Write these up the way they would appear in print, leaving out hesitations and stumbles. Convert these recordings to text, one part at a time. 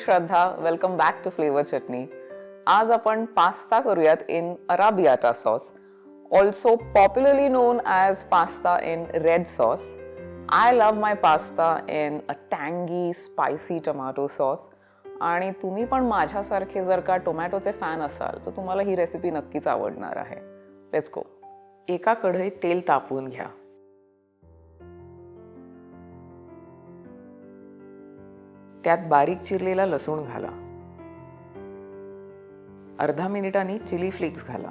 Shraddha. Welcome back to flavour chutney. आज आपण pasta करूयात in arrabbiata sauce, also popularly known as pasta in red sauce. I love my pasta in a टँगी spicy tomato sauce. आणि तुम्ही पण माझ्यासारखे जर का टोमॅटोचे फॅन असाल तर तुम्हाला ही रेसिपी नक्कीच आवडणार आहे. Let's go. एका कढईत तेल तापवून घ्या. त्यात बारीक चिरलेला लसूण घाला. अर्धा मिनिटांनी चिली फ्लेक्स घाला.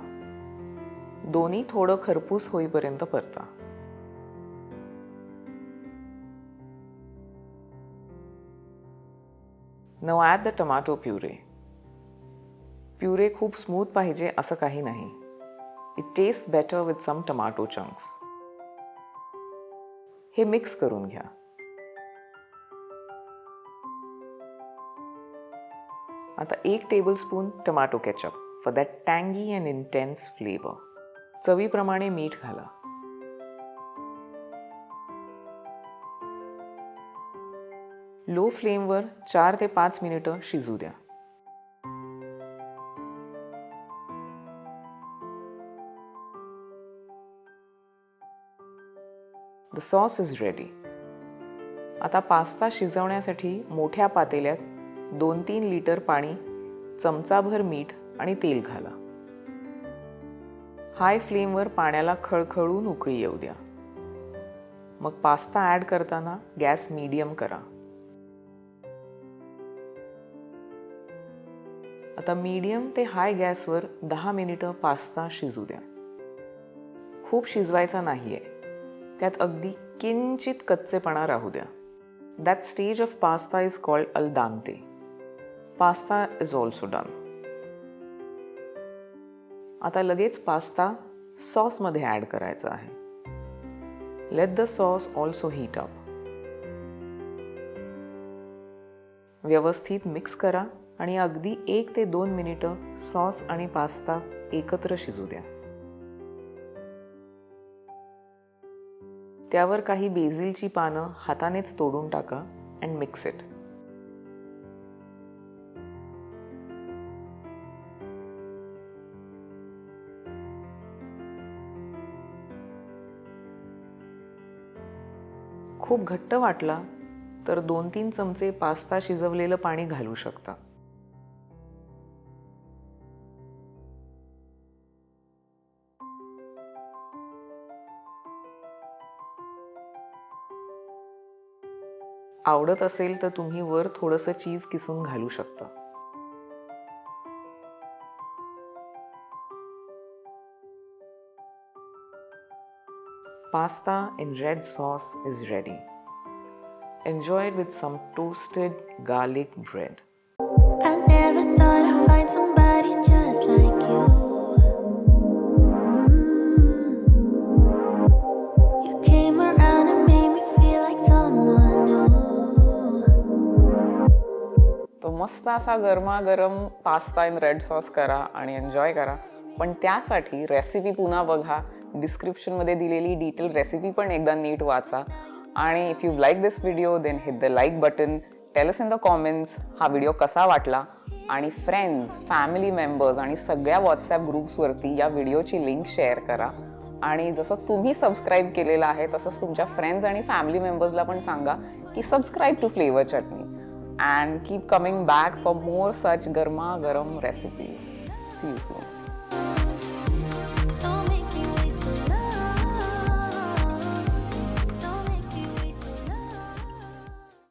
दोन्ही थोडं खरपूस होईपर्यंत परता. Now add the tomato puree. Puree खूप स्मूथ पाहिजे असं काही नाही. It tastes better with some tomato chunks. हे मिक्स करून घ्या. आता 1 tablespoon tomato ketchup for that टँगी अँड इंटेन्स फ्लेवर. चवीप्रमाणे मीठ घाला. लो फ्लेमवर 4 ते 5 मिनिटं शिजू द्या. The sauce is ready. आता पास्ता शिजवण्यासाठी मोठ्या पातेल्यात 2-3 लिटर पाणी, चमचाभर मीठ आणि तेल घाला. हाय फ्लेमवर पाण्याला खळखळून उकळी येऊ द्या. मग पास्ता ॲड करताना गॅस मीडियम करा. आता मीडियम ते हाय गॅसवर 10 मिनिटं पास्ता शिजू द्या. खूप शिजवायचा नाहीये. त्यात अगदी किंचित कच्चेपणा राहू द्या. That stage of pasta is called al dente. Pasta is also done. आता लगेच पास्ता सॉसमध्ये ॲड करायचा आहे. Let the sauce also heat up. व्यवस्थित मिक्स करा आणि अगदी 1 ते 2 मिनिटं सॉस आणि पास्ता एकत्र शिजू द्या. त्यावर काही बेसिलची पानं हातानेच तोडून टाका अँड मिक्स इट. खूप घट्ट वाटला तर 2-3 चमचे पास्ता शिजवलेलं पाणी घालू शकता. आवडत असेल तर तुम्ही वर थोडंसं चीज किसून घालू शकता. Pasta in red sauce is ready. Enjoy it with some toasted garlic bread. I never thought I'd find somebody just like you. You came around and made me feel like someone new. तो मस्त असा गरमागरम pasta in red sauce करा आणि enjoy करा. पण त्यासाठी recipe पुन्हा बघा. डिस्क्रिप्शनमध्ये दिलेली डिटेल रेसिपी पण एकदा नीट वाचा. आणि if you like this video then hit the like button. Tell us in the comments हा व्हिडिओ कसा वाटला. आणि फ्रेंड्स, फॅमिली मेंबर्स आणि सगळ्या व्हॉट्सॲप ग्रुप्सवरती या व्हिडिओची लिंक शेअर करा. आणि जसं तुम्ही सबस्क्राईब केलेलं आहे तसंच तुमच्या फ्रेंड्स आणि फॅमिली मेंबर्सला पण सांगा की subscribe to flavour chutney. And keep coming back for more such गरमागरम रेसिपीज. C you soon.